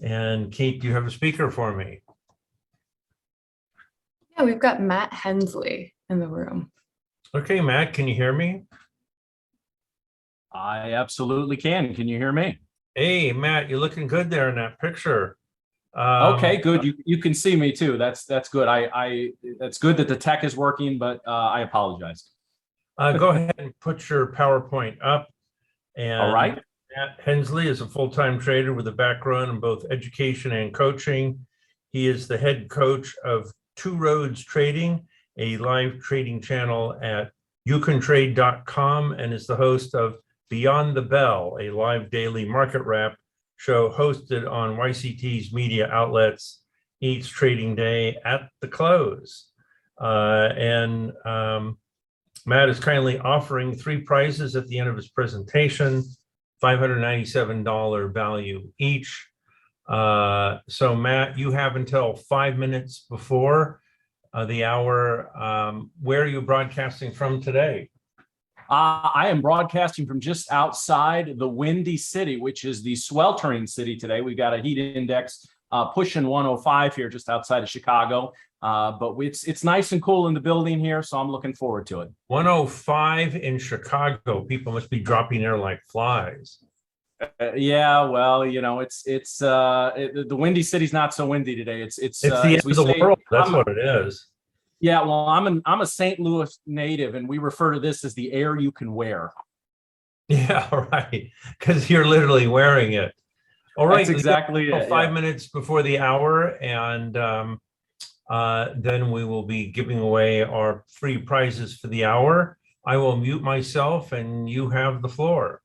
And Kate, do you have a speaker for me? Yeah, we've got Matt Hensley in the room. Okay, Matt, can you hear me? I absolutely can. Can you hear me? Hey, Matt, you're looking good there in that picture. Okay, good. You can see me too. That's good. I that's good that the tech is working, but I apologize. Go ahead and put your PowerPoint up. All And right. Matt Hensley is a full-time trader with a background in both education and coaching. He is the head coach of Two Roads Trading, a live trading channel at youcantrade.com, and is the host of Beyond the Bell, a live daily market wrap show hosted on YCT's media outlets each trading day at the close. Matt is kindly offering 3 prizes at the end of his presentation, $597 value each. So Matt, you have until 5 minutes before the hour. Where are you broadcasting from today? I am broadcasting from just outside the Windy City, which is the sweltering city today. We've got a heat index pushing 105 here just outside of Chicago. But it's nice and cool in the building here, so I'm looking forward to it. 105 in Chicago. People must be dropping there like flies. Yeah, well, you know, the Windy City's not so windy today. It's the end of the world. That's what it is. Yeah, well, I'm a St. Louis native, and we refer to this as the air you can wear. Yeah, right. Because you're literally wearing it. All right, that's exactly it. 5 minutes before the hour, and then we will be giving away our free prizes for the hour. I will mute myself, and you have the floor.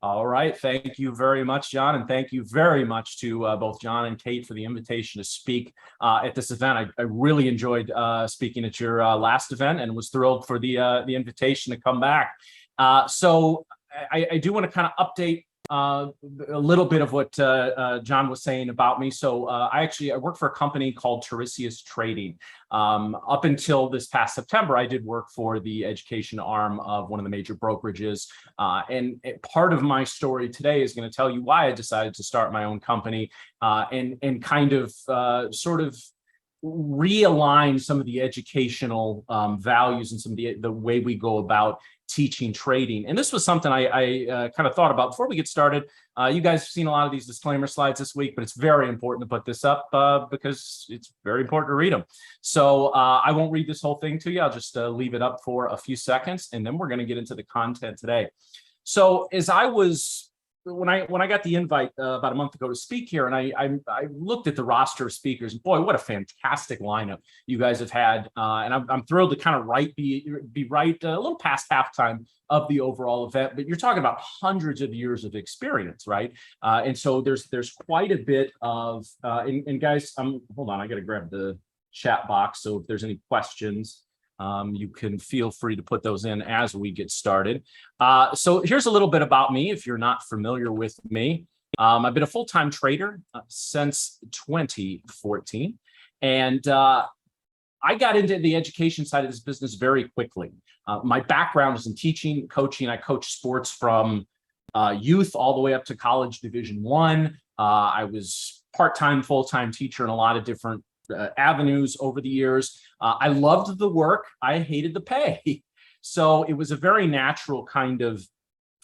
All right. Thank you very much, John. And thank you very much to both John and Kate for the invitation to speak at this event. I really enjoyed speaking at your last event and was thrilled for the invitation to come back. So I do want to kind of update a little bit of what John was saying about me. So I work for a company called Tiresias Trading. Up until this past September, I did work for the education arm of one of the major brokerages. And part of my story today is going to tell you why I decided to start my own company and kind of sort of realign some of the educational values and some of the way we go about teaching trading. And this was something I kind of thought about before we get started. You guys have seen a lot of these disclaimer slides this week, but it's very important to put this up because it's very important to read them. So I won't read this whole thing to you. I'll just leave it up for a few seconds, and then we're going to get into the content today. So as when I got the invite about a month ago to speak here, and I looked at the roster of speakers, and boy, what a fantastic lineup you guys have had. And I'm thrilled to kind of be right a little past halftime of the overall event, but you're talking about hundreds of years of experience, right? And so there's quite a bit of, and guys, hold on, I got to grab the chat box. So if there's any questions, you can feel free to put those in as we get started. So here's a little bit about me if you're not familiar with me. I've been a full-time trader since 2014. And I got into the education side of this business very quickly. My background is in teaching, coaching. I coach sports from youth all the way up to college Division I. I was part-time, full-time teacher in a lot of different avenues over the years. I loved the work. I hated the pay. So it was a very natural kind of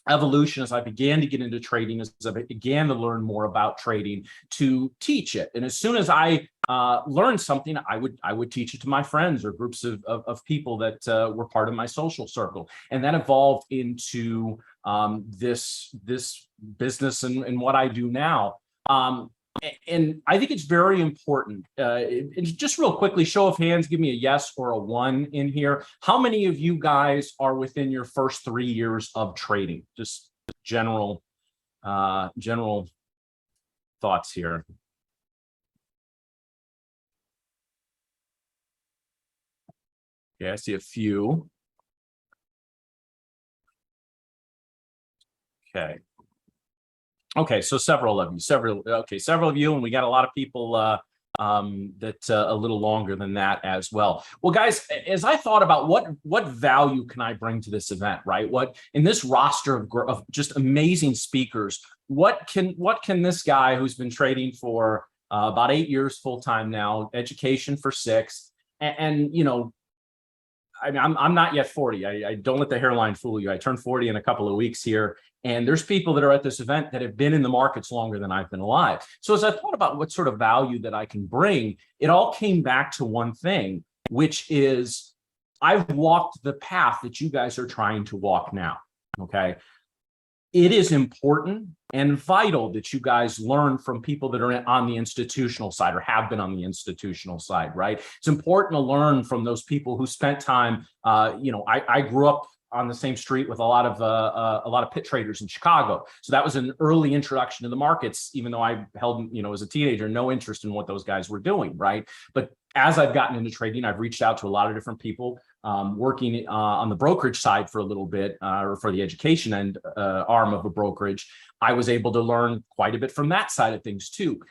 evolution as I began to get into trading, as I began to learn more about trading, to teach it. And as soon as I learned something, I would teach it to my friends or groups of people that were part of my social circle. And that evolved into this business and what I do now. And I think it's very important. Just real quickly, show of hands, give me a yes or a 1 in here. How many of you guys are within your first 3 years of trading? Just general thoughts here. Yeah, I see a few. Okay, so several of you, and we got a lot of people a little longer than that as well. Well, guys, as I thought about what value can I bring to this event, right? What in this roster of just amazing speakers, what can this guy who's been trading for about 8 years full time now, education for 6, and you know, I mean, I'm not yet 40. I don't let the hairline fool you. I turn 40 in a couple of weeks here. And there's people that are at this event that have been in the markets longer than I've been alive. So as I thought about what sort of value that I can bring, it all came back to one thing, which is I've walked the path that you guys are trying to walk now. Okay. It is important and vital that you guys learn from people that are on the institutional side or have been on the institutional side, right? It's important to learn from those people who spent time. I grew up on the same street with a lot of pit traders in Chicago. So that was an early introduction to the markets, even though I held, as a teenager, no interest in what those guys were doing, right? But as I've gotten into trading, I've reached out to a lot of different people, working on the brokerage side for a little bit, or for the education and arm of a brokerage. I was able to learn quite a bit from that side of things too.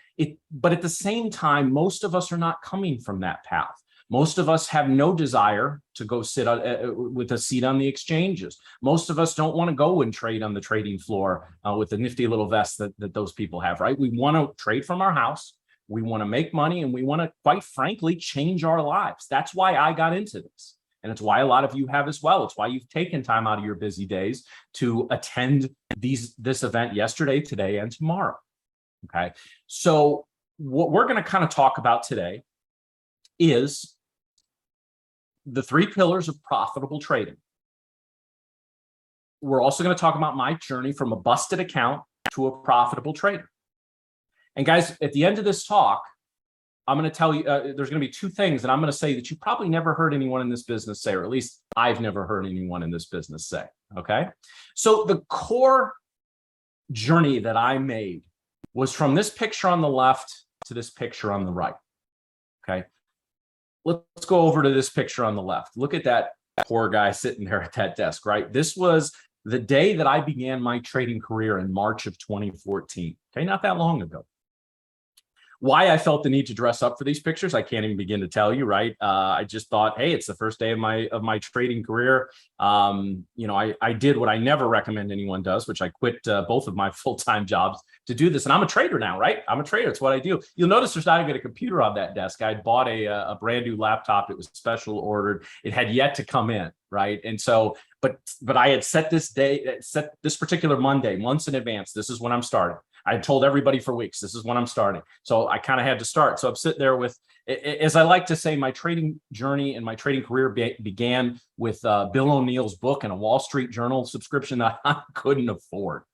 But at the same time, most of us are not coming from that path. Most of us have no desire to go sit with a seat on the exchanges. Most of us don't want to go and trade on the trading floor with the nifty little vest that those people have, right? We want to trade from our house. We want to make money, and we want to, quite frankly, change our lives. That's why I got into this. And it's why a lot of you have as well. It's why you've taken time out of your busy days to attend this event yesterday, today, and tomorrow. Okay. So what we're going to kind of talk about today is the 3 pillars of profitable trading. We're also going to talk about my journey from a busted account to a profitable trader. And guys, at the end of this talk, I'm going to tell you, there's going to be 2 things that I'm going to say that you probably never heard anyone in this business say, or at least I've never heard anyone in this business say. Okay. So the core journey that I made was from this picture on the left to this picture on the right. Okay. Let's go over to this picture on the left. Look at that poor guy sitting there at that desk, right? This was the day that I began my trading career in March of 2014. Okay. Not that long ago. Why I felt the need to dress up for these pictures, I can't even begin to tell you, right? I just thought, hey, it's the first day of my trading career. I did what I never recommend anyone does, which I quit both of my full-time jobs to do this. And I'm a trader now, right? I'm a trader. It's what I do. You'll notice there's not even a computer on that desk. I bought a brand new laptop. It was special ordered. It had yet to come in, right? And so, but I had set this particular Monday months in advance. This is when I'm starting. I had told everybody for weeks, this is when I'm starting. So I kind of had to start. So I'm sitting there with, as I like to say, my trading journey and my trading career began with Bill O'Neill's book and a Wall Street Journal subscription that I couldn't afford,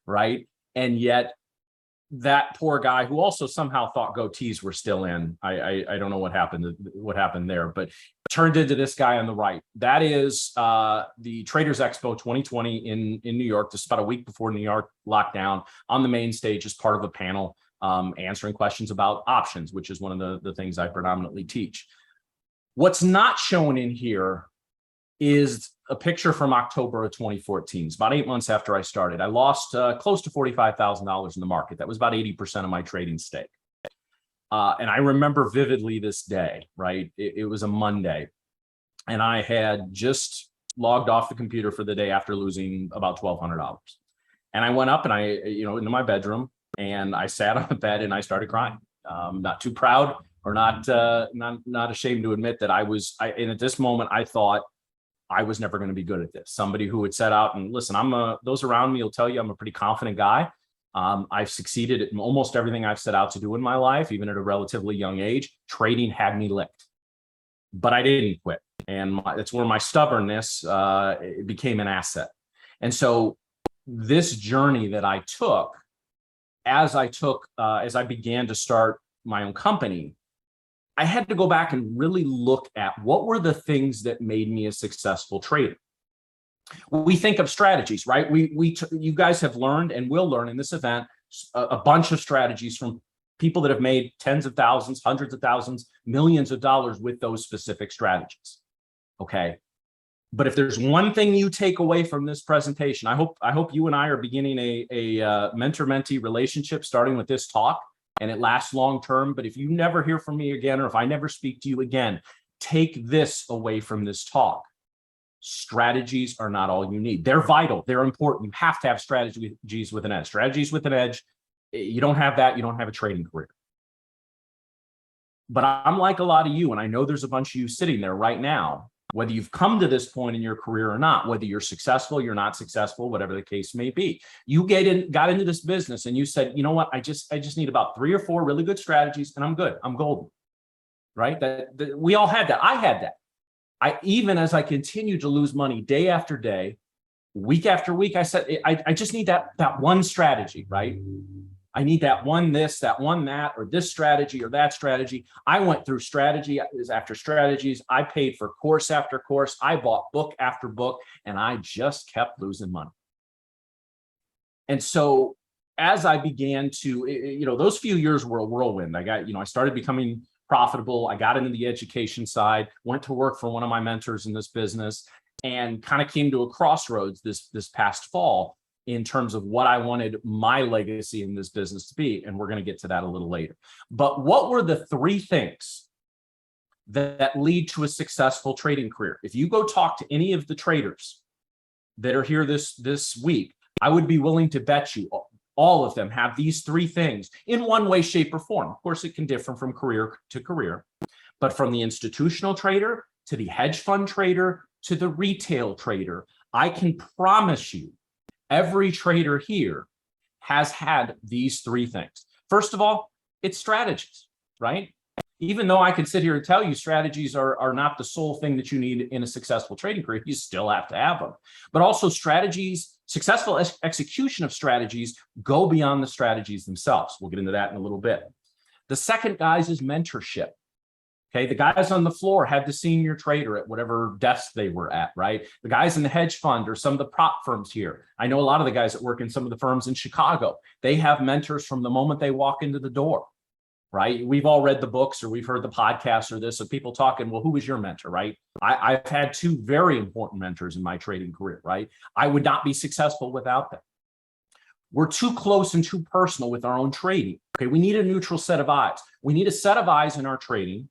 right? And yet that poor guy who also somehow thought goatees were still in, I don't know what happened there, but turned into this guy on the right. That is the Traders Expo 2020 in New York, just about a week before New York lockdown, on the main stage as part of a panel answering questions about options, which is one of the things I predominantly teach. What's not shown in here is a picture from October of 2014. It's about 8 months after I started. I lost close to $45,000 in the market. That was about 80% of my trading stake. And I remember vividly this day, right? It was a Monday, and I had just logged off the computer for the day after losing about $1,200. And I went up and into my bedroom, and I sat on the bed and I started crying. Not too proud or not ashamed to admit that and at this moment I thought I was never going to be good at this. Somebody who would set out and listen, those around me will tell you I'm a pretty confident guy. I've succeeded at almost everything I've set out to do in my life, even at a relatively young age. Trading had me licked, but I didn't quit. And it's where my stubbornness it became an asset. And so this journey that I took, as I began to start my own company, I had to go back and really look at what were the things that made me a successful trader. We think of strategies, right? You guys have learned and will learn in this event a bunch of strategies from people that have made tens of thousands, hundreds of thousands, millions of dollars with those specific strategies. Okay. But if there's one thing you take away from this presentation, I hope you and I are beginning a mentor-mentee relationship starting with this talk. and it lasts long term. But if you never hear from me again, or if I never speak to you again, take this away from this talk. Strategies are not all you need. They're vital. They're important. You have to have strategies with an edge. Strategies with an edge. You don't have that, you don't have a trading career. But I'm like a lot of you, and I know there's a bunch of you sitting there right now, whether you've come to this point in your career or not, whether you're successful, you're not successful, whatever the case may be. You got into this business and you said, you know what, I just need about 3 or 4 really good strategies and I'm good. I'm golden. Right? That we all had that. I had that. Even as I continued to lose money day after day, week after week, I said, I just need that one strategy, right? I need that one this, that one that, or this strategy or that strategy. I went through strategy after strategies. I paid for course after course. I bought book after book, and I just kept losing money. And so as I began to, those few years were a whirlwind. I started becoming profitable. I got into the education side, went to work for one of my mentors in this business, and kind of came to a crossroads this past fall in terms of what I wanted my legacy in this business to be. And we're going to get to that a little later. But what were the 3 things that lead to a successful trading career? If you go talk to any of the traders that are here this week, I would be willing to bet you all of them have these 3 things in one way, shape, or form. Of course, it can differ from career to career, but from the institutional trader to the hedge fund trader to the retail trader, I can promise you every trader here has had these 3 things. First of all, it's strategies, right? Even though I can sit here and tell you strategies are not the sole thing that you need in a successful trading career, you still have to have them. But also strategies, successful execution of strategies go beyond the strategies themselves. We'll get into that in a little bit. The second, guys, is mentorship. Okay, the guys on the floor had the senior trader at whatever desk they were at, right? The guys in the hedge fund or some of the prop firms here. I know a lot of the guys that work in some of the firms in Chicago. They have mentors from the moment they walk into the door, right? We've all read the books or we've heard the podcasts or this of people talking, well, who was your mentor, right? I've had 2 very important mentors in my trading career, right? I would not be successful without them. We're too close and too personal with our own trading. Okay, we need a neutral set of eyes. We need a set of eyes in our trading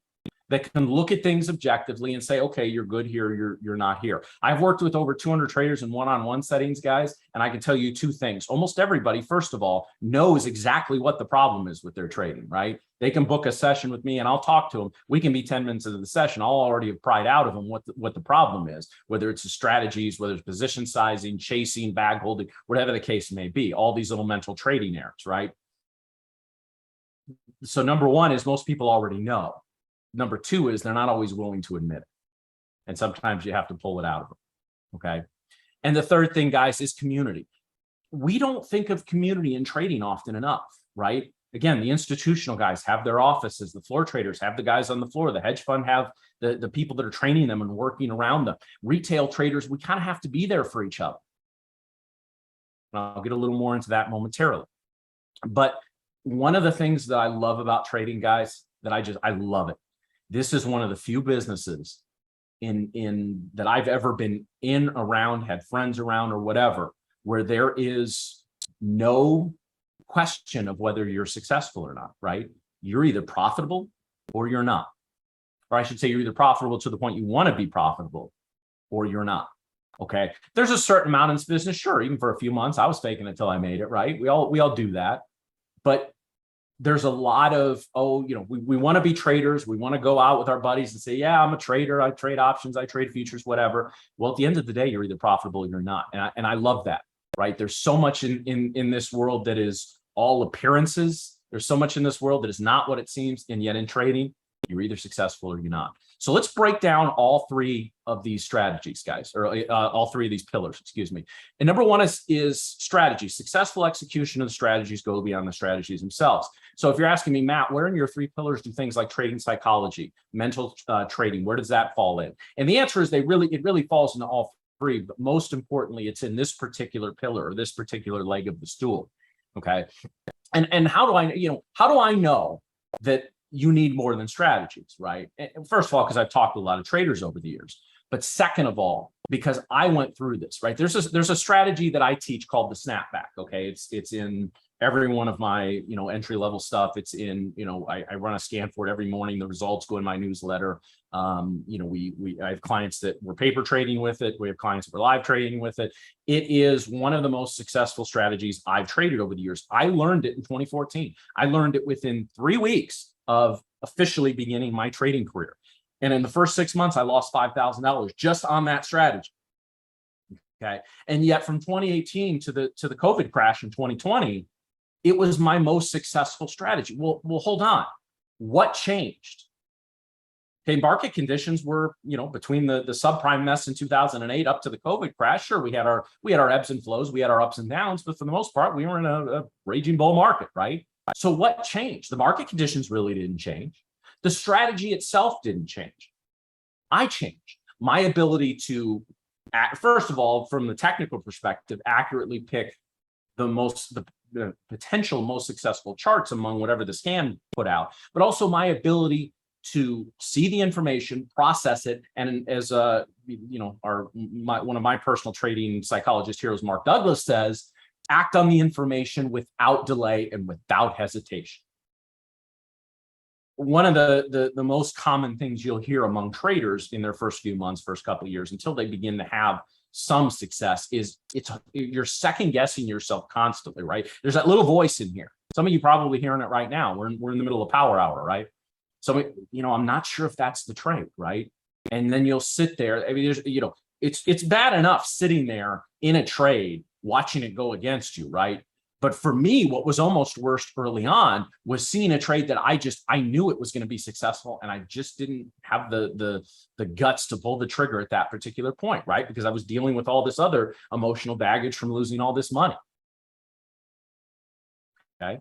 that can look at things objectively and say, okay, you're good here, you're not here. I've worked with over 200 traders in one-on-one settings, guys, and I can tell you 2 things. Almost everybody, first of all, knows exactly what the problem is with their trading, right? They can book a session with me and I'll talk to them. We can be 10 minutes into the session. I'll already have pried out of them what the problem is, whether it's the strategies, whether it's position sizing, chasing, bag holding, whatever the case may be, all these little mental trading errors, right? So number 1 is most people already know. Number 2 is they're not always willing to admit it. And sometimes you have to pull it out of them. Okay. And the third thing, guys, is community. We don't think of community in trading often enough, right? Again, the institutional guys have their offices, the floor traders have the guys on the floor, the hedge fund have the people that are training them and working around them. Retail traders, we kind of have to be there for each other. And I'll get a little more into that momentarily. But one of the things that I love about trading, guys, that I love it. This is one of the few businesses in that I've ever been in, around, had friends around or whatever, where there is no question of whether you're successful or not, right? You're either profitable or you're not. Or I should say you're either profitable to the point you want to be profitable or you're not. Okay. There's a certain amount in this business. Sure. Even for a few months, I was faking it till I made it, right? We all do that. But there's a lot of, we want to be traders. We want to go out with our buddies and say, yeah, I'm a trader. I trade options. I trade futures, whatever. Well, at the end of the day, you're either profitable or you're not. And I love that, right? There's so much in this world that is all appearances. There's so much in this world that is not what it seems. And yet in trading, you're either successful or you're not. So let's break down all 3 of these strategies, guys, or all 3 of these pillars, excuse me. And number 1 is strategy. Successful execution of the strategies go beyond the strategies themselves. So if you're asking me, Matt, where in your 3 pillars do things like trading psychology, mental trading, where does that fall in? And the answer is it really falls into all 3, but most importantly, it's in this particular pillar or this particular leg of the stool. Okay. And how do I know that you need more than strategies, right? And first of all, because I've talked to a lot of traders over the years, but second of all, because I went through this, right? There's a strategy that I teach called the Snapback. Okay. It's in every one of my, entry level stuff. It's in, I run a scan for it every morning. The results go in my newsletter. I have clients that were paper trading with it. We have clients that were live trading with it. It is one of the most successful strategies I've traded over the years. I learned it in 2014. I learned it within 3 weeks of officially beginning my trading career. And in the first 6 months, I lost $5,000 just on that strategy. Okay. And yet from 2018 to the COVID crash in 2020, it was my most successful strategy. Well, hold on. What changed? Okay, market conditions were, between the subprime mess in 2008 up to the COVID crash. Sure, we had our ebbs and flows, we had our ups and downs, but for the most part, we were in a raging bull market, right? So what changed? The market conditions really didn't change. The strategy itself didn't change. I changed. My ability to, first of all, from the technical perspective, accurately pick the potential most successful charts among whatever the scan put out, but also my ability to see the information, process it, and as one of my personal trading psychologist heroes, Mark Douglas, says, act on the information without delay and without hesitation. One of the most common things you'll hear among traders in their first few months, first couple of years, until they begin to have some success, is you're second guessing yourself constantly, right? There's that little voice in here. Some of you probably hearing it right now. We're in the middle of power hour, right? So, I'm not sure if that's the trade, right? And then you'll sit there. I mean, it's bad enough sitting there in a trade, watching it go against you, right? But for me, what was almost worse early on was seeing a trade that I knew it was going to be successful, and I just didn't have the guts to pull the trigger at that particular point, right? Because I was dealing with all this other emotional baggage from losing all this money. Okay.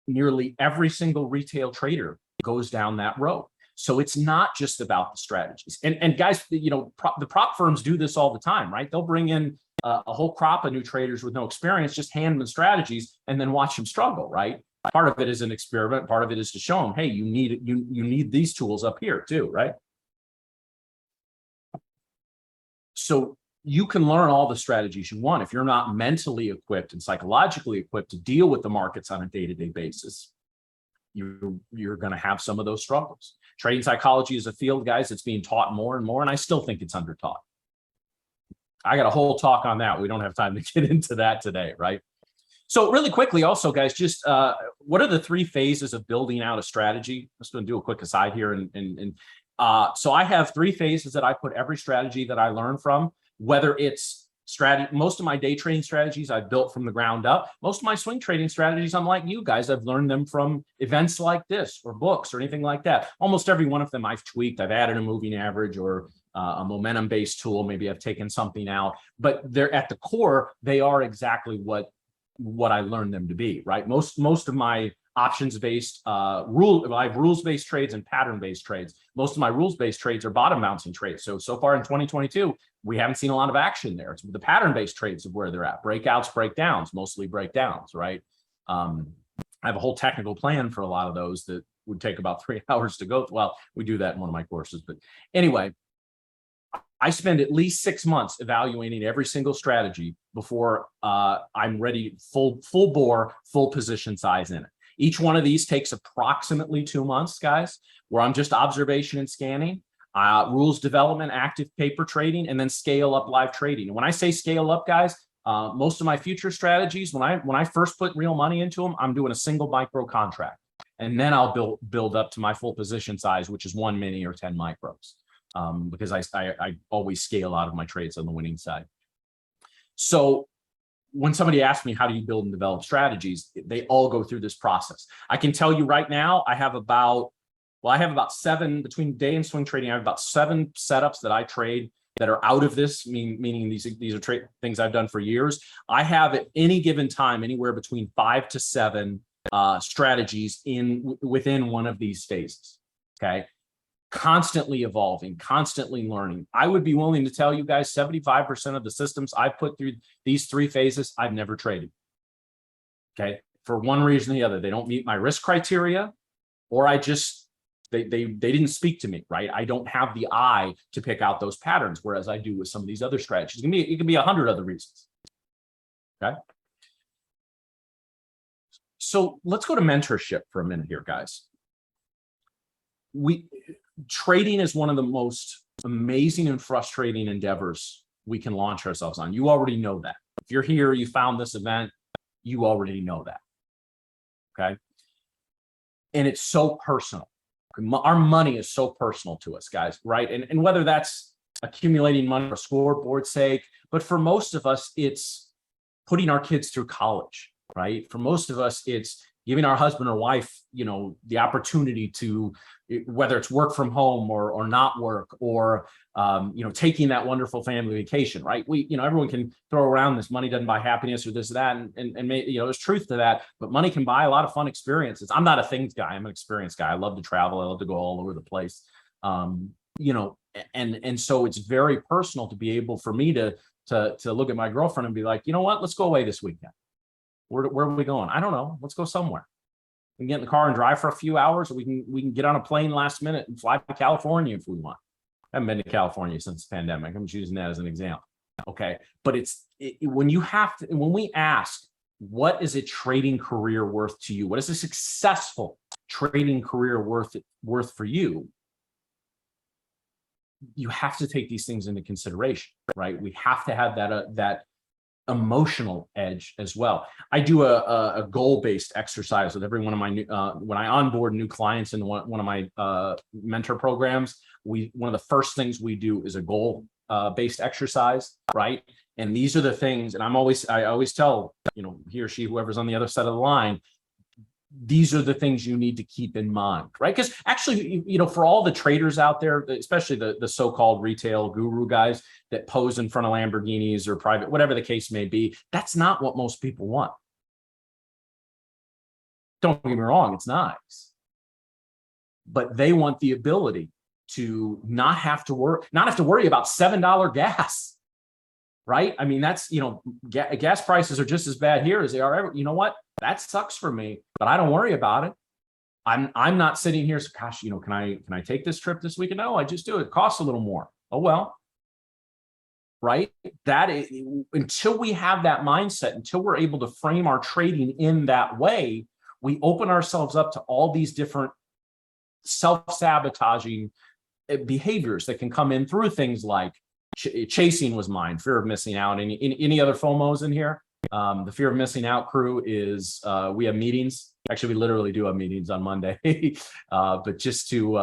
Nearly every single retail trader goes down that road. So it's not just about the strategies. And guys, the prop firms do this all the time, right? They'll bring in a whole crop of new traders with no experience, just hand them strategies and then watch them struggle, right? Part of it is an experiment. Part of it is to show them, hey, you need these tools up here too, right? So you can learn all the strategies you want. If you're not mentally equipped and psychologically equipped to deal with the markets on a day-to-day basis, you're going to have some of those struggles. Trading psychology is a field, guys, it's being taught more and more, and I still think it's undertaught. I got a whole talk on that. We don't have time to get into that today, right? So really quickly also, guys, just what are the 3 phases of building out a strategy? I'm just going to do a quick aside here. So I have 3 phases that I put every strategy that I learn from, whether it's strategy. Most of my day trading strategies I've built from the ground up. Most of my swing trading strategies, I'm like you guys, I've learned them from events like this or books or anything like that. Almost every one of them I've tweaked. I've added a moving average or a momentum-based tool. Maybe I've taken something out, but they're at the core. They are exactly what I learned them to be, right? Most of my options-based I have rules-based trades and pattern-based trades. Most of my rules-based trades are bottom bouncing trades. So far in 2022, we haven't seen a lot of action there. It's the pattern-based trades of where they're at. Breakouts, breakdowns, mostly breakdowns, right? I have a whole technical plan for a lot of those that would take about 3 hours to go. Well, we do that in one of my courses, but anyway, I spend at least 6 months evaluating every single strategy before I'm ready, full bore, full position size in it. Each one of these takes approximately 2 months, guys, where I'm just observation and scanning, rules development, active paper trading, and then scale up live trading. And when I say scale up, guys, most of my future strategies, when I first put real money into them, I'm doing a single micro contract, and then I'll build up to my full position size, which is 1 mini or 10 micros. Because I always scale out of my trades on the winning side. So when somebody asks me, how do you build and develop strategies? They all go through this process. I can tell you right now, I have about 7, between day and swing trading, I have about 7 setups that I trade that are out of this, meaning these are things I've done for years. I have at any given time, anywhere between 5 to 7 strategies within one of these phases, okay? Constantly evolving, constantly learning. I would be willing to tell you guys 75% of the systems I've put through these 3 phases, I've never traded. Okay. For one reason or the other, they don't meet my risk criteria, or they didn't speak to me, right? I don't have the eye to pick out those patterns, whereas I do with some of these other strategies. It can be 100 other reasons. Okay. So let's go to mentorship for a minute here, guys. Trading is one of the most amazing and frustrating endeavors we can launch ourselves on. You already know that. If you're here, you found this event, you already know that. Okay. And it's so personal. Our money is so personal to us, guys, right? And whether that's accumulating money for scoreboard's sake, but for most of us, it's putting our kids through college, right? For most of us, it's giving our husband or wife, the opportunity to, whether it's work from home or not work, or, taking that wonderful family vacation, right? Everyone can throw around this money doesn't buy happiness or this, that, and there's truth to that, but money can buy a lot of fun experiences. I'm not a things guy. I'm an experience guy. I love to travel. I love to go all over the place. And so it's very personal to be able for me to look at my girlfriend and be like, you know what, let's go away this weekend. Where are we going? I don't know. Let's go somewhere. We can get in the car and drive for a few hours, or we can get on a plane last minute and fly to California if we want. I haven't been to California since the pandemic. I'm just using that as an example. Okay. But when we ask, what is a trading career worth to you? What is a successful trading career worth for you? You have to take these things into consideration, right? We have to have that emotional edge as well. I do a goal-based exercise with every one of my new, when I onboard new clients in one of my mentor programs. One of the first things we do is a goal based exercise, right? And these are the things, and I always tell he or she, whoever's on the other side of the line, these are the things you need to keep in mind, right? Because actually, for all the traders out there, especially the so-called retail guru guys that pose in front of Lamborghinis or private, whatever the case may be, that's not what most people want. Don't get me wrong, it's nice. But they want the ability to not have to worry about $7 gas, right? I mean, that's, gas prices are just as bad here as they are ever. You know what? That sucks for me, but I don't worry about it. I'm not sitting here, so gosh, can I take this trip this weekend? No, I just do it. It costs a little more. Oh, well, right? That is, until we have that mindset, until we're able to frame our trading in that way, we open ourselves up to all these different self-sabotaging behaviors that can come in through things like chasing was mine, fear of missing out. Any other FOMOs in here? The fear of missing out crew is we have meetings. Actually, we literally do have meetings on Monday, but just to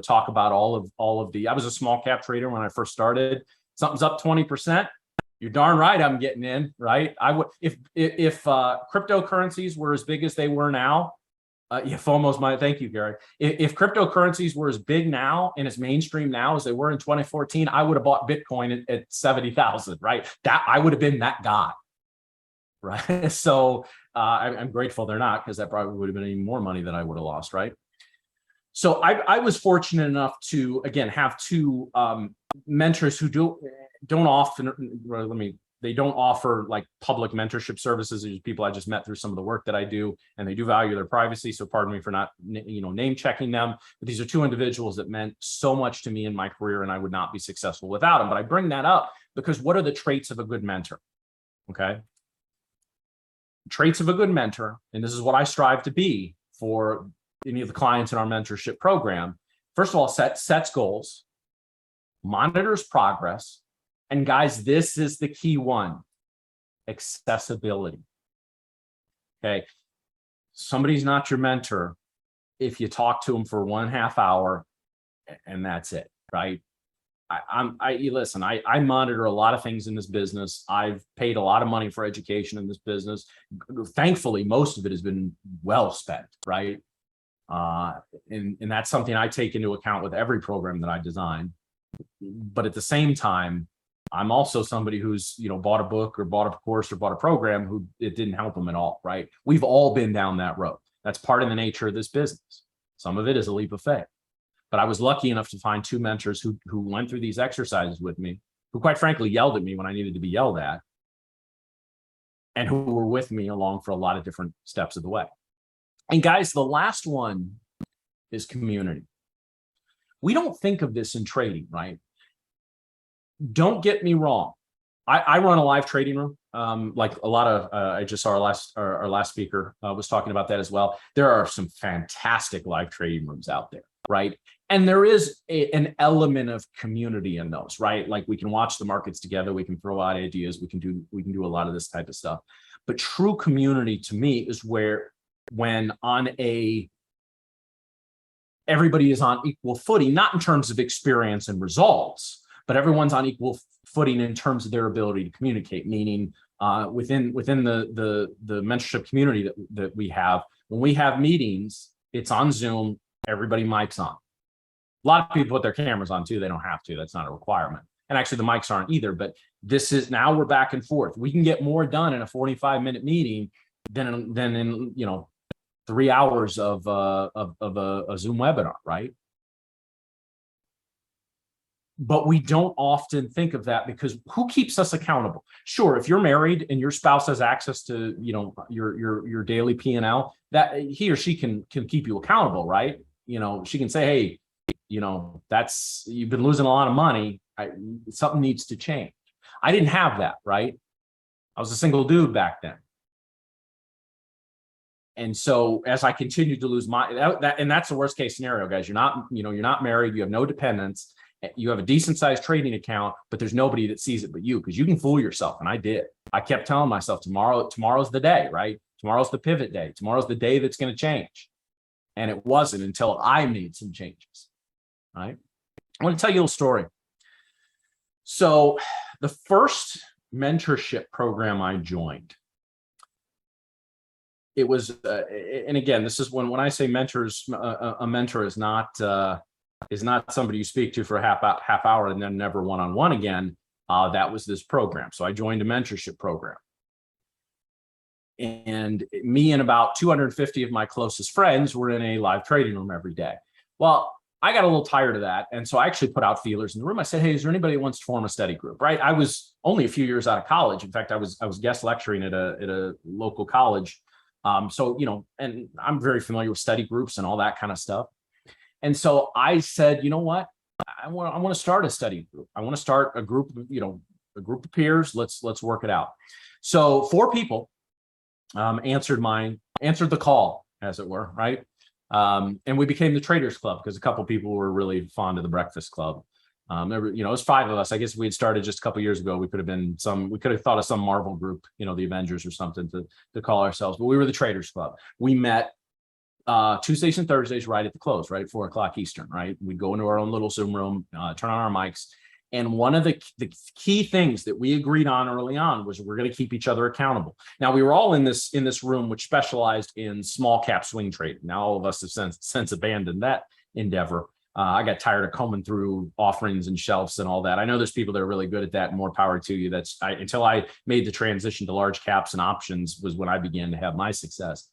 talk about all of the. I was a small cap trader when I first started. Something's up 20%. You're darn right I'm getting in, right? I would if cryptocurrencies were as big as they were now. FOMO's mine. Thank you, Gary. If cryptocurrencies were as big now and as mainstream now as they were in 2014, I would have bought Bitcoin at 70,000, right? That I would have been that guy. Right. So I'm grateful they're not, because that probably would have been even more money than I would have lost. Right. So I was fortunate enough to, again, have two mentors who don't often, they don't offer like public mentorship services. These people I just met through some of the work that I do, and they do value their privacy. So pardon me for not, name checking them. But these are two individuals that meant so much to me in my career, and I would not be successful without them. But I bring that up because what are the traits of a good mentor? Okay. Traits of a good mentor, and this is what I strive to be for any of the clients in our mentorship program. First of all, sets goals, monitors progress, and guys, this is the key one: accessibility. Okay, somebody's not your mentor if you talk to them for 1.5 hours and that's it, right? Listen, I monitor a lot of things in this business. I've paid a lot of money for education in this business. Thankfully, most of it has been well spent, right? And that's something I take into account with every program that I design. But at the same time, I'm also somebody who's, bought a book or bought a course or bought a program who it didn't help them at all, right? We've all been down that road. That's part of the nature of this business. Some of it is a leap of faith. But I was lucky enough to find two mentors who went through these exercises with me, who quite frankly yelled at me when I needed to be yelled at, and who were with me along for a lot of different steps of the way. And guys, the last one is community. We don't think of this in trading, right? Don't get me wrong. I run a live trading room. like a lot of, I just saw our last speaker was talking about that as well. There are some fantastic live trading rooms out there, right? And there is an element of community in those, right? Like we can watch the markets together, we can throw out ideas, we can do a lot of this type of stuff. But true community to me is where when everybody is on equal footing, not in terms of experience and results, but everyone's on equal footing in terms of their ability to communicate, meaning within the mentorship community that we have, when we have meetings, it's on Zoom, everybody mics on. A lot of people put their cameras on too. They don't have to. That's not a requirement. And actually the mics aren't either, but this is, now we're back and forth. We can get more done in a 45-minute meeting than in 3 hours of a Zoom webinar, right? But we don't often think of that, because who keeps us accountable? Sure, if you're married and your spouse has access to your daily P&L, that he or she can keep you accountable, right? She can say, hey, you've been losing a lot of money. Something needs to change. I didn't have that, right? I was a single dude back then. And so as I continued to lose and that's the worst case scenario, guys. You're not married, you have no dependents, you have a decent sized trading account, but there's nobody that sees it but you, because you can fool yourself. And I did. I kept telling myself tomorrow's the day, right? Tomorrow's the pivot day. Tomorrow's the day that's going to change. And it wasn't until I made some changes, right? I want to tell you a little story. So the first mentorship program I joined, it was, and again, this is when I say mentors, a mentor is not somebody you speak to for a half hour and then never one-on-one again. That was this program. So I joined a mentorship program. And me and about 250 of my closest friends were in a live trading room every day. Well, I got a little tired of that. And so I actually put out feelers in the room. I said, hey, is there anybody who wants to form a study group, right? I was only a few years out of college. In fact, I was guest lecturing at a local college. And I'm very familiar with study groups and all that kind of stuff. And so I said, you know what? I want to start a study group. I want to start a group of peers. Let's work it out. So 4 people answered the call, as it were, right? And we became the Traders Club because a couple of people were really fond of the Breakfast Club. It was 5 of us. I guess if we had started just a couple of years ago, we could have thought of some Marvel group, the Avengers or something to call ourselves, but we were the Traders Club. We met Tuesdays and Thursdays right at the close, right at 4 o'clock Eastern, right? We'd go into our own little Zoom room, turn on our mics. And one of the key things that we agreed on early on was we're going to keep each other accountable. Now, we were all in this room, which specialized in small cap swing trading. Now, all of us have since abandoned that endeavor. I got tired of combing through offerings and shelves and all that. I know there's people that are really good at that, and more power to you. Until I made the transition to large caps and options was when I began to have my success.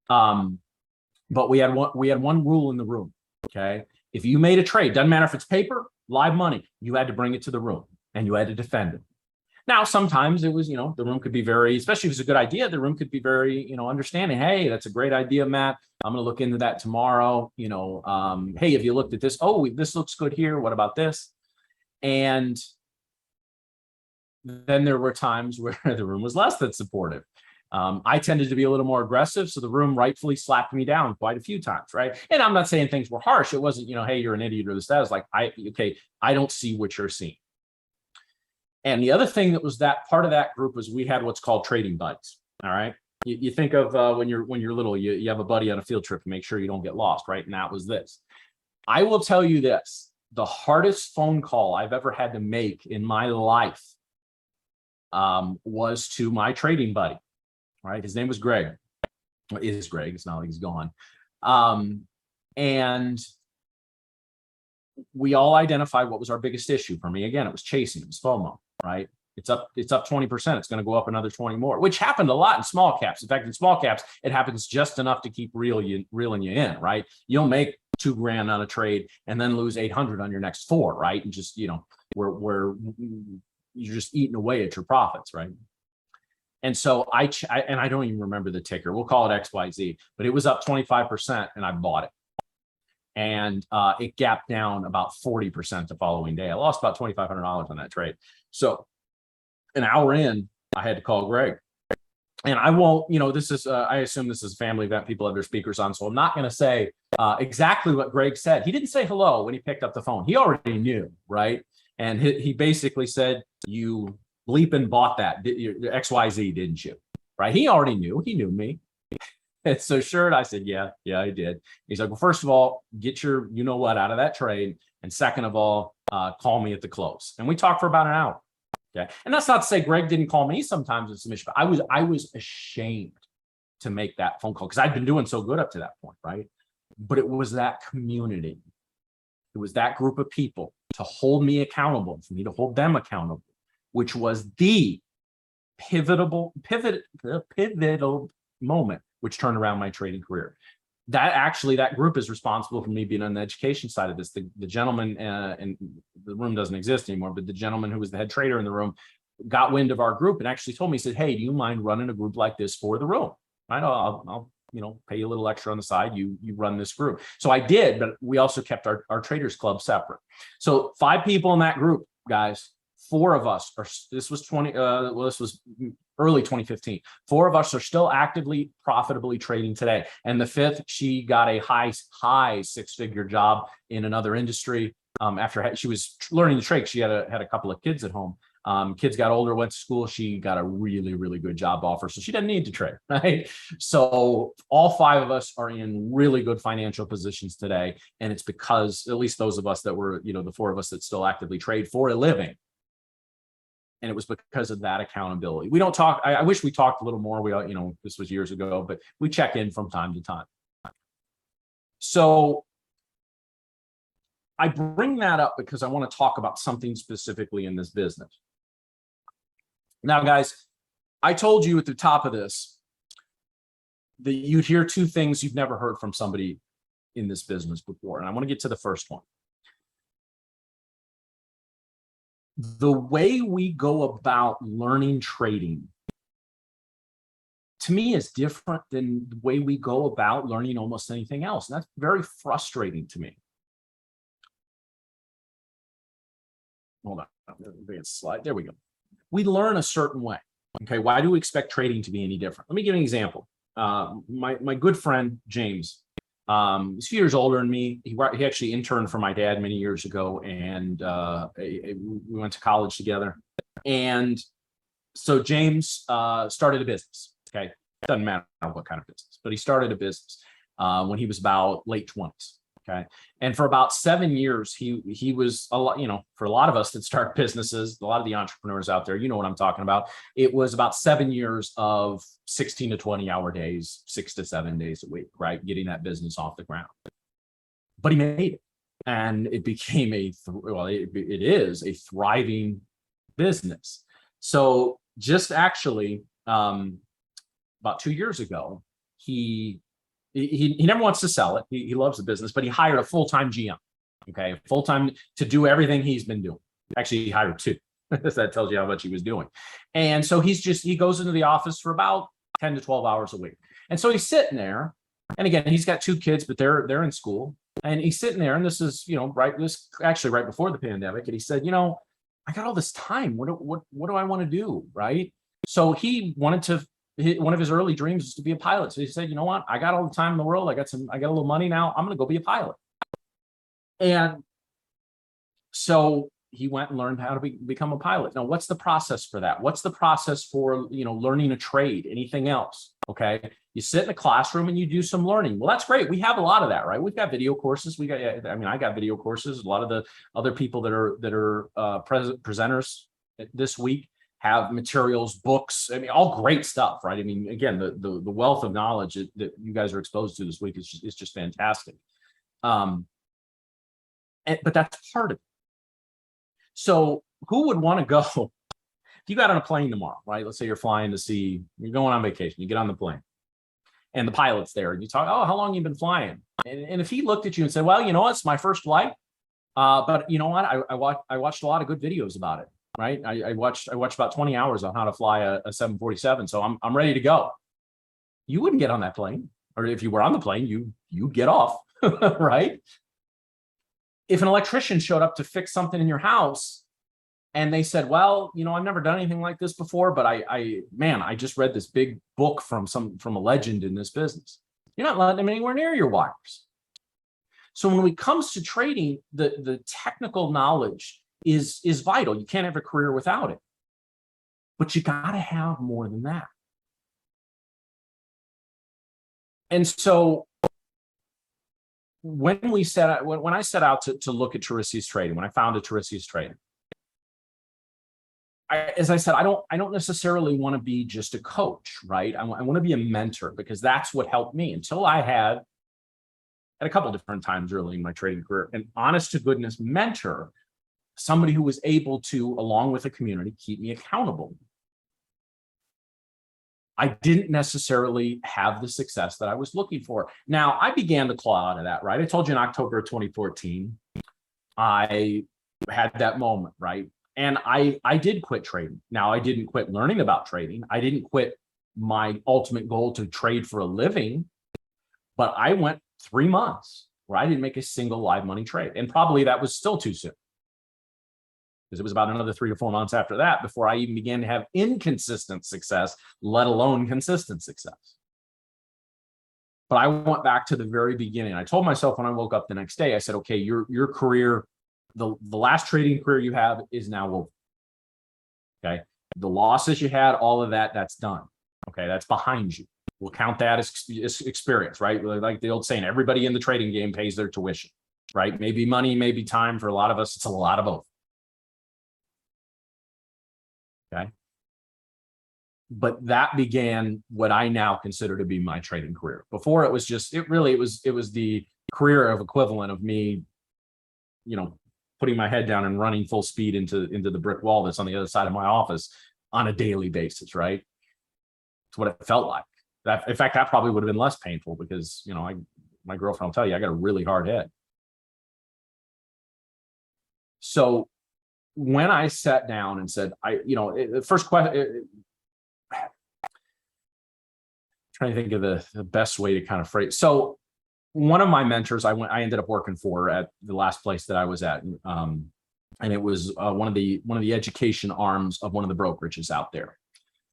But we had one rule in the room. Okay, if you made a trade, doesn't matter if it's paper, live money, you had to bring it to the room and you had to defend it. Now, sometimes it was, the room could be very, especially if it's a good idea, the room could be very, understanding. Hey, that's a great idea, Matt. I'm going to look into that tomorrow. Hey, have you looked at this? Oh, this looks good here. What about this? And then there were times where the room was less than supportive. I tended to be a little more aggressive, so the room rightfully slapped me down quite a few times, right? And I'm not saying things were harsh. It wasn't, hey, you're an idiot or this, that. I was like, I don't see what you're seeing. And the other thing that was that part of that group was we had what's called trading buddies. All right. You think of when you're little, you have a buddy on a field trip to make sure you don't get lost, right? And that was this. I will tell you this, the hardest phone call I've ever had to make in my life was to my trading buddy. Right, his name was Greg. Well, it is Greg. It's not like he's gone. And we all identified what was our biggest issue. For me, again, it was chasing. It was FOMO. Right, it's up 20%. It's going to go up another 20 more, which happened a lot in small caps. In fact, in small caps, it happens just enough to keep reeling you in. Right, you'll make $2,000 on a trade and then lose 800 on your next 4. Right, and just where you're just eating away at your profits. Right. And so I don't even remember the ticker. We'll call it XYZ, but it was up 25% and I bought it. And it gapped down about 40% the following day. I lost about $2,500 on that trade. So an hour in, I had to call Greg. And I won't, this is, I assume this is a family event. People have their speakers on. So I'm not going to say exactly what Greg said. He didn't say hello when he picked up the phone. He already knew, right? And he basically said, you bleeping bought that, XYZ, didn't you? Right? He already knew. He knew me. And so sure, I said, yeah, I did. He's like, well, first of all, get your you-know-what out of that trade. And second of all, call me at the close. And we talked for about an hour. Okay. And that's not to say Greg didn't call me sometimes in submission, but I was ashamed to make that phone call because I'd been doing so good up to that point, right? But it was that community. It was that group of people to hold me accountable, for me to hold them accountable, which was the pivotal moment which turned around my trading career. That group is responsible for me being on the education side of this. The gentleman, and the room doesn't exist anymore, but the gentleman who was the head trader in the room got wind of our group and actually told me, he said, hey, do you mind running a group like this for the room? I'll pay you a little extra on the side. You run this group. So I did, but we also kept our traders club separate. So 5 people in that group, guys. 4 of us are, this was early 2015. 4 of us are still actively, profitably trading today. And the 5th, she got a high 6-figure job in another industry. After she was learning to trade, she had a couple of kids at home. Kids got older, went to school. She got a really, really good job offer. So she didn't need to trade, right? So all 5 of us are in really good financial positions today. And it's because at least those of us that were, the 4 of us that still actively trade for a living. And it was because of that accountability. We don't talk. I wish we talked a little more. This was years ago, but we check in from time to time. So I bring that up because I want to talk about something specifically in this business. Now, guys, I told you at the top of this that you'd hear 2 things you've never heard from somebody in this business before. And I want to get to the first one. The way we go about learning trading, to me, is different than the way we go about learning almost anything else. And that's very frustrating to me. Hold on, slide. There we go. We learn a certain way. Okay, why do we expect trading to be any different? Let me give you an example. My good friend, James, he's a few years older than me. He actually interned for my dad many years ago, and we went to college together. And so James started a business. Okay, doesn't matter what kind of business, but he started a business when he was about late 20s. Okay, and for about 7 years, he was a lot. For a lot of us that start businesses, a lot of the entrepreneurs out there, you know what I'm talking about. It was about 7 years of 16 to 20-hour days, 6 to 7 days a week, right? Getting that business off the ground. But he made it, and it became it is a thriving business. So just actually, about 2 years ago, he never wants to sell it. He loves the business, but he hired a full-time GM. Okay, full-time to do everything he's been doing. Actually, he hired 2. That tells you how much he was doing. And so he goes into the office for about 10 to 12 hours a week. And so he's sitting there, and again, he's got 2 kids, but they're in school. And he's sitting there, and this is, right before the pandemic. And he said, I got all this time. What do I want to do? Right. So he wanted to. One of his early dreams was to be a pilot. So he said, you know what? I got all the time in the world. I got a little money now. I'm going to go be a pilot. And so he went and learned how to become a pilot. Now, what's the process for that? What's the process for, learning a trade, anything else? Okay. You sit in a classroom and you do some learning. Well, that's great. We have a lot of that, right? We've got video courses. I got video courses. A lot of the other people that are presenters this week have materials, books, all great stuff, right? Again, the wealth of knowledge that you guys are exposed to this week is just fantastic. But that's part of it. So who would want to go, if you got on a plane tomorrow, right? Let's say you're flying you're going on vacation, you get on the plane and the pilot's there and you talk, oh, how long you been flying? And if he looked at you and said, well, it's my first flight. But you know what? I watched a lot of good videos about it. Right. I watched about 20 hours on how to fly a 747. So I'm ready to go. You wouldn't get on that plane. Or if you were on the plane, you'd get off. Right. If an electrician showed up to fix something in your house, And they said, well, I've never done anything like this before, but I just read this big book from a legend in this business. You're not letting them anywhere near your wires. So when it comes to trading, the technical knowledge is vital. You can't have a career without it. But you got to have more than that. And so when I set out to look at Tiresias trading, when I founded Tiresias trading, as I said, I don't necessarily want to be just a coach, right? I want to be a mentor, because that's what helped me until I had, at a couple of different times early in my trading career, an honest to goodness mentor, somebody who was able to, along with the community, keep me accountable. I didn't necessarily have the success that I was looking for. Now, I began to claw out of that, right? I told you in October of 2014, I had that moment, right? And I did quit trading. Now, I didn't quit learning about trading. I didn't quit my ultimate goal to trade for a living, but I went 3 months where I didn't make a single live money trade. And probably that was still too soon, because it was about another 3 to 4 months after that before I even began to have inconsistent success, let alone consistent success. But I went back to the very beginning. I told myself when I woke up the next day, I said, okay, your career, the last trading career you have is now over. Okay. The losses you had, all of that, that's done. Okay. That's behind you. We'll count that as experience, right? Like the old saying, everybody in the trading game pays their tuition, right? Maybe money, maybe time. For a lot of us, it's a lot of both. Okay. But that began what I now consider to be my trading career. Before it was just, it was the career of equivalent of me, putting my head down and running full speed into the brick wall that's on the other side of my office on a daily basis, right? It's what it felt like. That, in fact, that probably would have been less painful because, my girlfriend will tell you, I got a really hard head. So when I sat down and said, the first question, trying to think of the best way to kind of phrase. So one of my mentors, I ended up working for at the last place that I was at. And it was one of the education arms of one of the brokerages out there.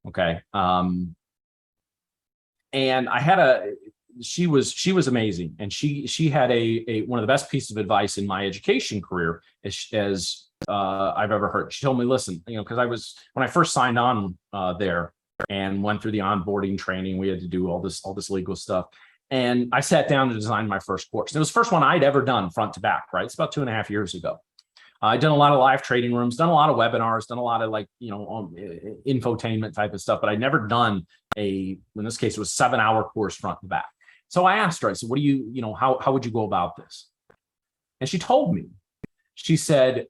Okay. And I had she was amazing. And she had one of the best pieces of advice in my education career as I've ever heard. She told me, listen, because when I first signed on there and went through the onboarding training, we had to do all this legal stuff. And I sat down to design my first course. It was the first one I'd ever done front to back, right? It's about 2.5 years ago. I'd done a lot of live trading rooms, done a lot of webinars, done a lot of infotainment type of stuff, but I'd never done in this case, it was a 7-hour course front to back. So I asked her, I said, what do you, how would you go about this? And she told me, she said,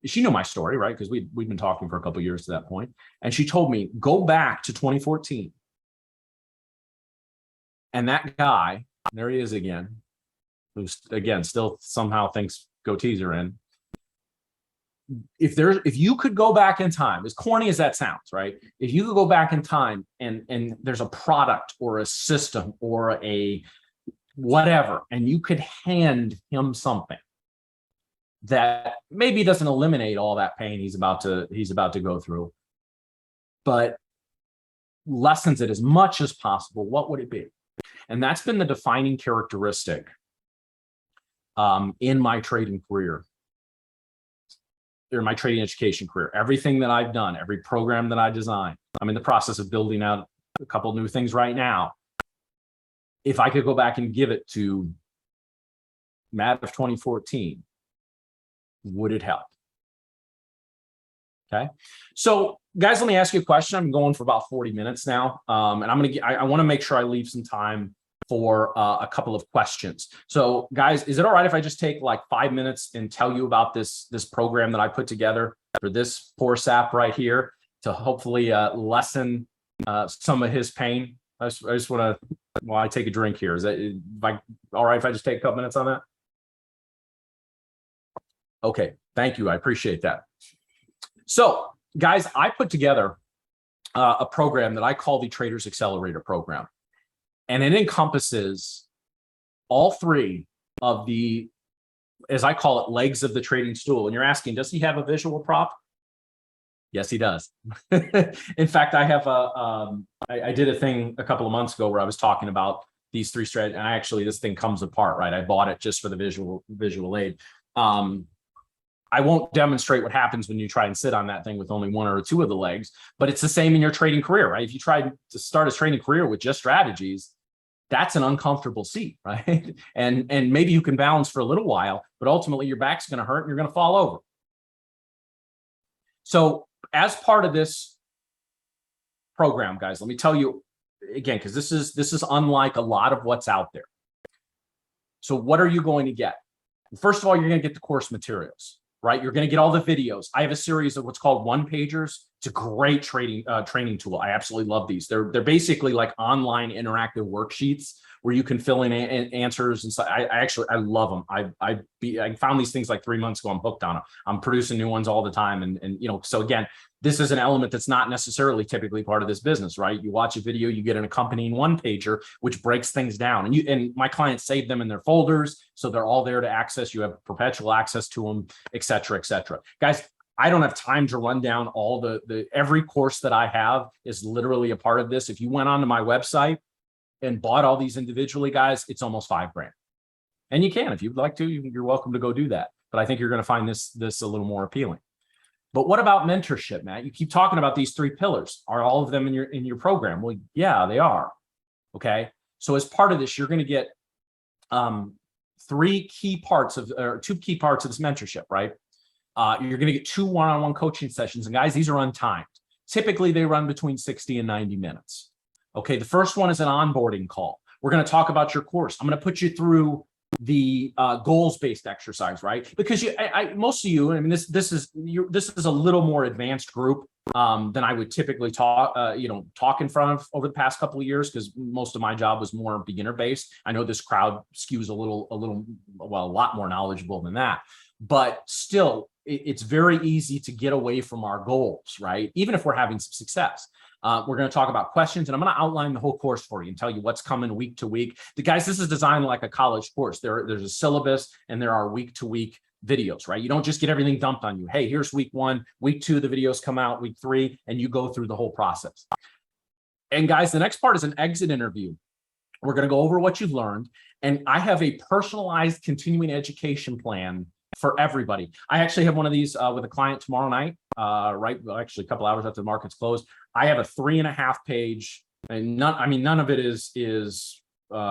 she knew my story, right? Because we'd been talking for a couple of years to that point. And she told me, go back to 2014. And that guy, there he is again, who's again, still somehow thinks goatees are in. If you could go back in time, as corny as that sounds, right? If you could go back in time and there's a product or a system or a whatever, and you could hand him something that maybe doesn't eliminate all that pain he's about to go through, but lessens it as much as possible, what would it be? And that's been the defining characteristic in my trading career, or my trading education career. Everything that I've done, every program that I designed, I'm in the process of building out a couple new things right now. If I could go back and give it to Matt of 2014, would it help? Okay. So guys, let me ask you a question. I'm going for about 40 minutes now. And I want to make sure I leave some time for a couple of questions. So guys, is it all right if I just take like 5 minutes and tell you about this program that I put together for this poor sap right here to hopefully lessen some of his pain? I just want to, while I take a drink here, is that all right if I just take a couple minutes on that? Okay, thank you. I appreciate that. So guys, I put together a program that I call the Traders Accelerator Program. And it encompasses all 3 of the, as I call it, legs of the trading stool. And you're asking, does he have a visual prop? Yes, he does. In fact, I have I did a thing a couple of months ago where I was talking about these three strategies, and actually this thing comes apart, right? I bought it just for the visual aid. I won't demonstrate what happens when you try and sit on that thing with only one or two of the legs, but it's the same in your trading career, right? If you try to start a trading career with just strategies, that's an uncomfortable seat, right? And maybe you can balance for a little while, but ultimately your back's going to hurt and you're going to fall over. So as part of this program, guys, let me tell you again, because this is unlike a lot of what's out there. So what are you going to get? First of all, you're going to get the course materials, right? You're going to get all the videos. I have a series of what's called one-pagers. It's a great training tool. I absolutely love these. They're basically like online interactive worksheets where you can fill in answers and so I love them. I found these things like 3 months ago. I'm hooked on them. I'm producing new ones all the time. And you know, so again, this is an element that's not necessarily typically part of this business, right? You watch a video, you get an accompanying one-pager, which breaks things down. And my clients save them in their folders, so they're all there to access. You have perpetual access to them, et cetera, et cetera. Guys, I don't have time to run down all every course that I have is literally a part of this. If you went onto my website and bought all these individually, guys, it's almost $5,000. And you can, if you'd like to, you're welcome to go do that. But I think you're going to find this a little more appealing. But what about mentorship, Matt? You keep talking about these three pillars. Are all of them in your program? Well, yeah, they are. Okay. So as part of this, you're going to get two key parts of this mentorship, right? You're going to get 2 one-on-one coaching sessions. And guys, these are untimed. Typically, they run between 60 and 90 minutes. Okay. The first one is an onboarding call. We're going to talk about your course. I'm going to put you through the goals-based exercise, right? Because most of you, I mean, this is a little more advanced group than I would typically talk in front of over the past couple of years, because most of my job was more beginner-based. I know this crowd skews a lot more knowledgeable than that, but still, it's very easy to get away from our goals, right? Even if we're having some success. We're going to talk about questions, and I'm going to outline the whole course for you and tell you what's coming week to week. Guys, this is designed like a college course. There's a syllabus and there are week to week videos, right? You don't just get everything dumped on you. Hey, here's week 1, week 2, the videos come out, week 3, and you go through the whole process. And guys, the next part is an exit interview. We're going to go over what you've learned. And I have a personalized continuing education plan for everybody. I actually have one of these with a client tomorrow night, actually a couple hours after the market's closed. I have a 3.5 page, and none of it is like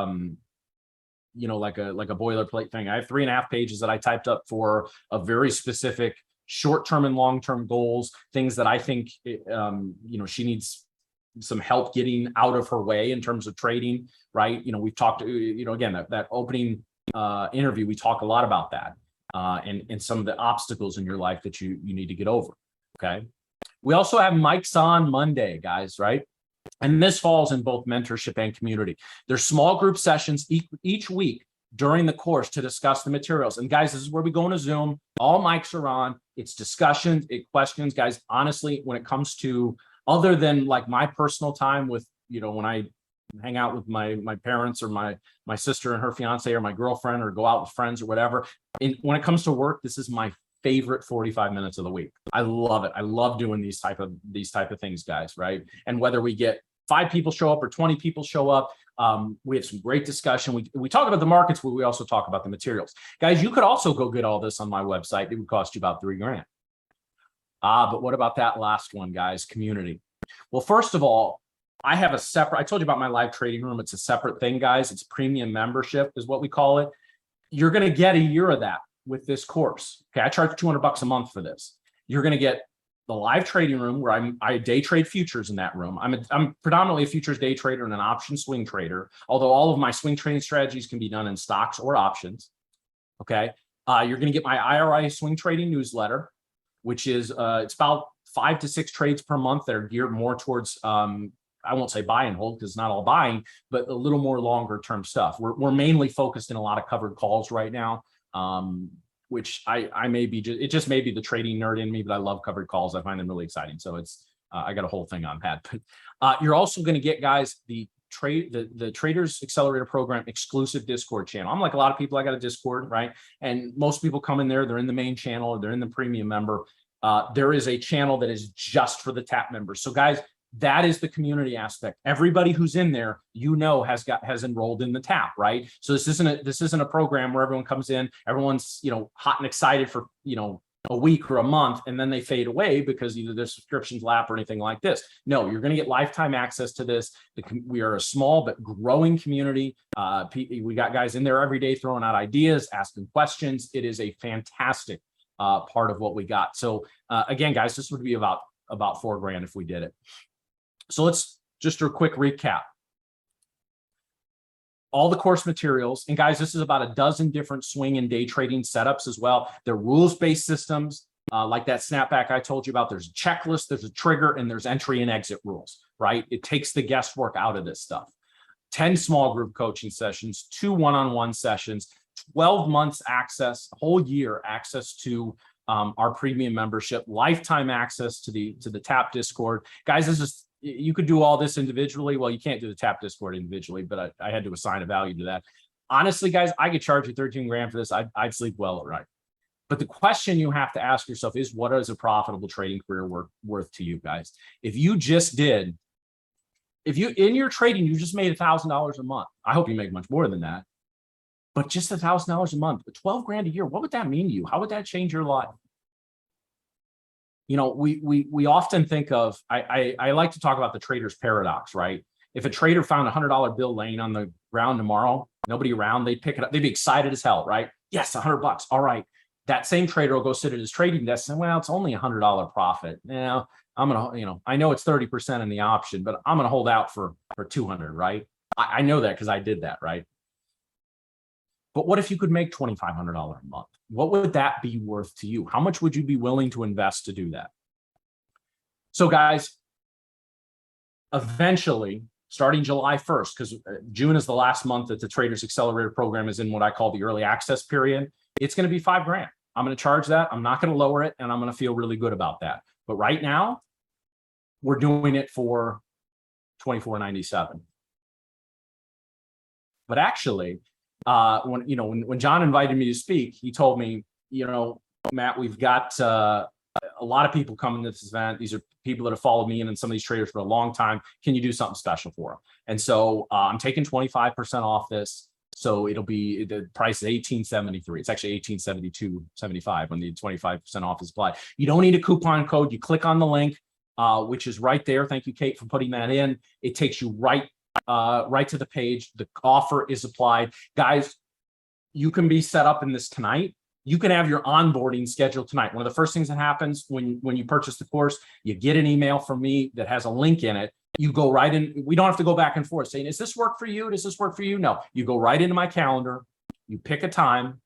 a boilerplate thing. I have 3.5 pages that I typed up for a very specific short-term and long-term goals, things that I think she needs some help getting out of her way in terms of trading, right? We've talked, again, that opening interview, we talk a lot about that. And some of the obstacles in your life that you need to get over. Okay. We also have Mike's on Monday, guys, right? And this falls in both mentorship and community. There's small group sessions each week during the course to discuss the materials. And guys, this is where we go into Zoom. All mics are on. It's discussions, questions, guys. Honestly, when it comes to other than like my personal time with, when I hang out with my parents or my sister and her fiance or my girlfriend or go out with friends or whatever. And when it comes to work, this is my favorite 45 minutes of the week. I love it. I love doing these type of things, guys, right? And whether we get 5 people show up or 20 people show up, we have some great discussion. We talk about the markets, but we also talk about the materials. Guys, you could also go get all this on my website. It would cost you about $3,000. But what about that last one, guys? Community. Well, first of all, I have a separate, I told you about my live trading room. It's a separate thing, guys. It's premium membership is what we call it. You're going to get a year of that with this course. Okay. I charge $200 a month for this. You're going to get the live trading room where I day trade futures in that room. I'm predominantly a futures day trader and an option swing trader, although all of my swing trading strategies can be done in stocks or options. Okay. You're going to get my IRI swing trading newsletter, which is, it's about 5 to 6 trades per month that are geared more towards, I won't say buy and hold because it's not all buying, but a little more longer term stuff. We're mainly focused in a lot of covered calls right now, which I may be, it just may be the trading nerd in me, but I love covered calls. I find them really exciting. So it's, I got a whole thing on that. But you're also going to get, guys, the Traders Accelerator Program exclusive Discord channel. I'm like a lot of people, I got a Discord, right? And most people come in there, they're in the main channel or they're in the premium member. There is a channel that is just for the TAP members. So guys, that is the community aspect. Everybody who's in there, has enrolled in the TAP, right? So this isn't a program where everyone comes in, everyone's, hot and excited for, a week or a month, and then they fade away because either their subscriptions lap or anything like this. No, you're going to get lifetime access to this. We are a small but growing community. We got guys in there every day throwing out ideas, asking questions. It is a fantastic part of what we got. So again, guys, this would be about $4,000 if we did it. So let's just do a quick recap. All the course materials, and guys, this is about a dozen different swing and day trading setups as well. They're rules-based systems, like that Snapback I told you about. There's a checklist, there's a trigger, and there's entry and exit rules, right? It takes the guesswork out of this stuff. 10 small group coaching sessions, 2 one-on-one sessions, 12 months access, a whole year access to our premium membership, lifetime access to the TAP Discord. Guys, you could do all this individually. Well, you can't do the TAP Discord individually, but I had to assign a value to that. Honestly, guys, I could charge you $13,000 for this. I'd sleep well at night. But the question you have to ask yourself is, what is a profitable trading career worth to you guys? If you in your trading, you just made $1,000 a month. I hope you make much more than that. But just $1,000 a month, $12,000 a year, what would that mean to you? How would that change your life? We often think of, I like to talk about the trader's paradox, right? If a trader found a $100 bill laying on the ground tomorrow, nobody around, they'd pick it up. They'd be excited as hell, right? Yes, $100. All right. That same trader will go sit at his trading desk and, well, it's only a $100 profit. Now I'm going to, I know it's 30% in the option, but I'm going to hold out for 200, right? I know that because I did that, right? But what if you could make $2,500 a month? What would that be worth to you? How much would you be willing to invest to do that? So guys, eventually, starting July 1st, because June is the last month that the Traders Accelerator program is in what I call the early access period, it's going to be $5,000. I'm going to charge that. I'm not going to lower it, and I'm going to feel really good about that. But right now, we're doing it for $24.97. But actually, when John invited me to speak, he told me, Matt, we've got a lot of people coming to this event. These are people that have followed me and some of these traders for a long time. Can you do something special for them? And so I'm taking 25% off this. So it'll be, the price is $18.73. It's actually $18.72.75 when the 25% off is applied. You don't need a coupon code. You click on the link, which is right there. Thank you, Kate, for putting that in. It takes you right to the page. The offer is applied. Guys, you can be set up in this tonight. You can have your onboarding scheduled tonight. One of the first things that happens when you purchase the course, you get an email from me that has a link in it. You go right in. We don't have to go back and forth saying, does this work for you? Does this work for you? No, you go right into my calendar. You pick a time,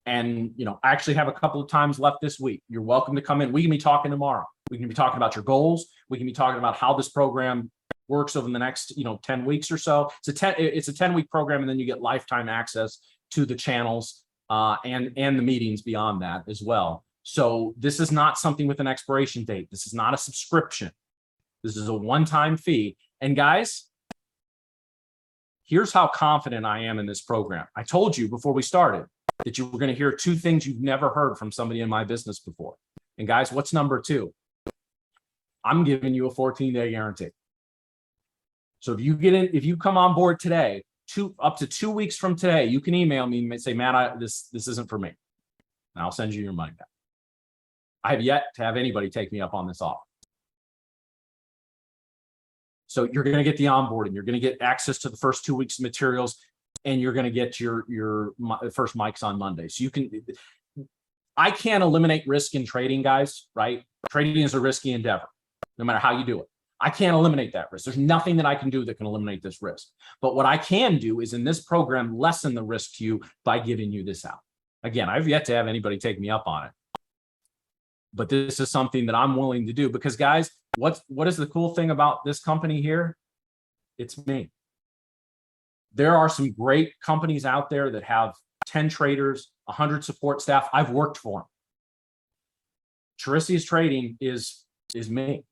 and I actually have a couple of times left this week. You're welcome to come in. We can be talking tomorrow. We can be talking about your goals. We can be talking about how this program works over the next 10 weeks or so. It's a 10-week program, and then you get lifetime access to the channels and the meetings beyond that as well. So this is not something with an expiration date. This is not a subscription. This is a one-time fee. And guys, here's how confident I am in this program. I told you before we started that you were going to hear 2 things you've never heard from somebody in my business before. And guys, what's number 2? I'm giving you a 14-day guarantee. So if you come on board today, up to 2 weeks from today, you can email me and say, Matt, this isn't for me. And I'll send you your money back. I have yet to have anybody take me up on this offer. So you're going to get the onboarding. You're going to get access to the first 2 weeks of materials, and you're going to get your first mics on Monday. So I can't eliminate risk in trading, guys, right? Trading is a risky endeavor, no matter how you do it. I can't eliminate that risk. There's nothing that I can do that can eliminate this risk. But what I can do is in this program, lessen the risk to you by giving you this out. Again, I've yet to have anybody take me up on it. But this is something that I'm willing to do because, guys, what is the cool thing about this company here? It's me. There are some great companies out there that have 10 traders, 100 support staff. I've worked for them. Tiresias Trading is me.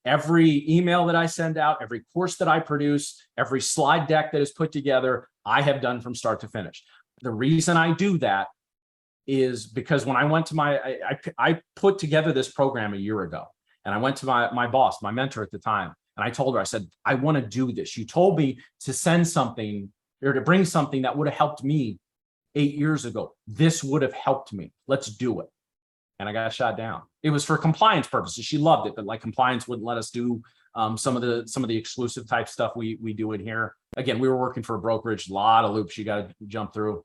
Every email that I send out, every course that I produce, every slide deck that is put together, I have done from start to finish. The reason I do that is because when I went to I put together this program a year ago, and I went to my boss, my mentor at the time, and I told her, I said, I want to do this. You told me to send something or to bring something that would have helped me 8 years ago. This would have helped me. Let's do it. And I got shot down. It was for compliance purposes. She loved it, but like compliance wouldn't let us do some of the exclusive type stuff we do in here. Again, we were working for a brokerage, a lot of loops you got to jump through.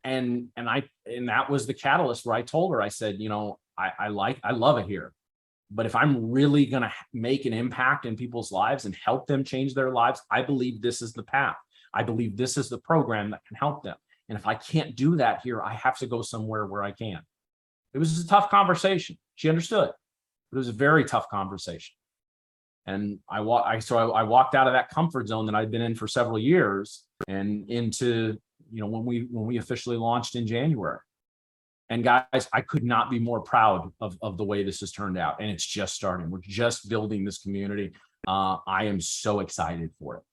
And that was the catalyst where I told her, I said, you know, I love it here. But if I'm really going to make an impact in people's lives and help them change their lives, I believe this is the path. I believe this is the program that can help them. And if I can't do that here, I have to go somewhere where I can. It was a tough conversation. She understood. It was a very tough conversation. And I walked out of that comfort zone that I'd been in for several years and into, you know, when we officially launched in January. And guys, I could not be more proud of the way this has turned out. And it's just starting. We're just building this community. I am so excited for it.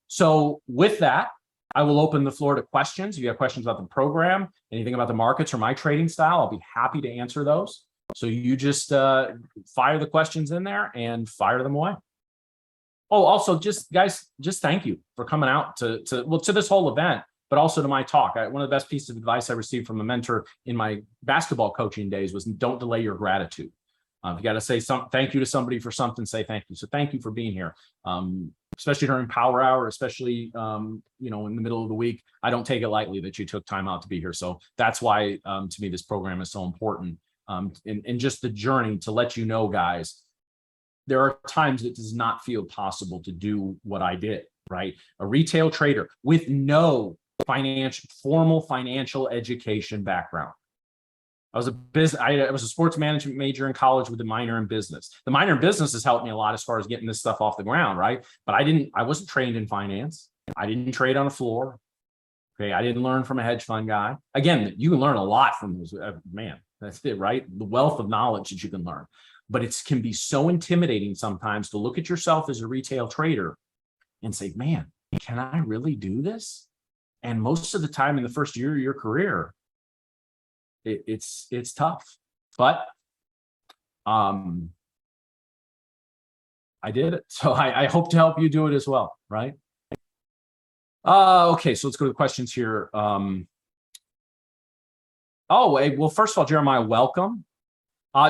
So with that, I will open the floor to questions. If you have questions about the program, anything about the markets or my trading style, I'll be happy to answer those. So you just fire the questions in there and fire them away. Oh, also just guys, just thank you for coming out to this whole event, but also to my talk. One of the best pieces of advice I received from a mentor in my basketball coaching days was don't delay your gratitude. If you got to say thank you to somebody for something, say thank you. So thank you for being here. Especially during power hour, especially, you know, in the middle of the week. I don't take it lightly that you took time out to be here. So that's why, to me, this program is so important. And just the journey to let you know, guys, there are times it does not feel possible to do what I did, right? A retail trader with no formal financial education background. I was a sports management major in college with a minor in business. The minor in business has helped me a lot as far as getting this stuff off the ground, right? But I wasn't trained in finance. I didn't trade on a floor. Okay, I didn't learn from a hedge fund guy. Again, you can learn a lot from those. Man, that's it, right? The wealth of knowledge that you can learn. But it can be so intimidating sometimes to look at yourself as a retail trader and say, man, can I really do this? And most of the time in the first year of your career, it's tough, but I did it. So I hope to help you do it as well, right? Okay, so let's go to the questions here. Well, first of all, Jeremiah, welcome.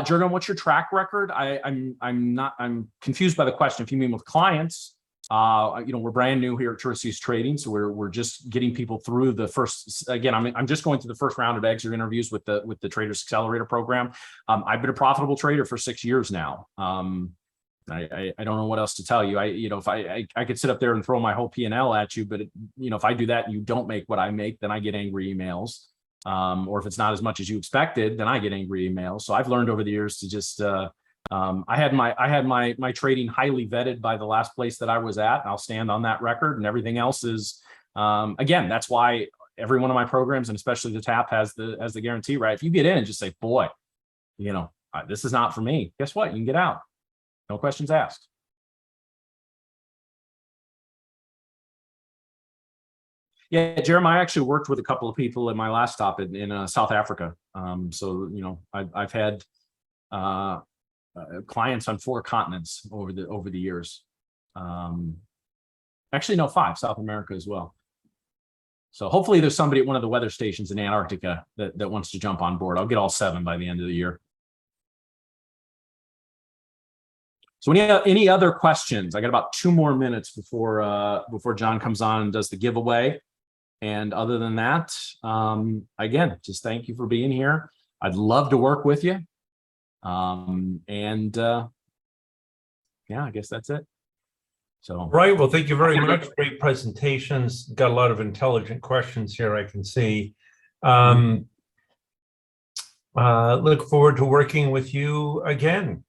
Jurgen, what's your track record? I'm confused by the question. If you mean with clients, you know, we're brand new here at Tiresias Trading, so we're just getting people through the first. Again, I'm just going through the first round of exit interviews with the Traders Accelerator program. I've been a profitable trader for 6 years now. I don't know what else to tell you. You know, if I could sit up there and throw my whole P&L at you, but you know, if I do that and you don't make what I make, then I get angry emails. Or if it's not as much as you expected, then I get angry emails. So I've learned over the years to just. I had my trading highly vetted by the last place that I was at. And I'll stand on that record, and everything else is, again, that's why every one of my programs, and especially the TAP, has the guarantee, right? If you get in and just say, boy, you know, this is not for me, guess what? You can get out. No questions asked. Yeah, Jeremiah, I actually worked with a couple of people in my last stop in South Africa. So, you know, I've had clients on 4 continents over the years. Actually, no, 5, South America as well. So hopefully there's somebody at one of the weather stations in Antarctica that wants to jump on board. I'll get all 7 by the end of the year. So any other questions? I got about 2 more minutes before John comes on and does the giveaway. And other than that, again, just thank you for being here. I'd love to work with you. Yeah, I guess that's it. So right. Well, thank you very much. Great presentations. Got a lot of intelligent questions here, I can see. Look forward to working with you again.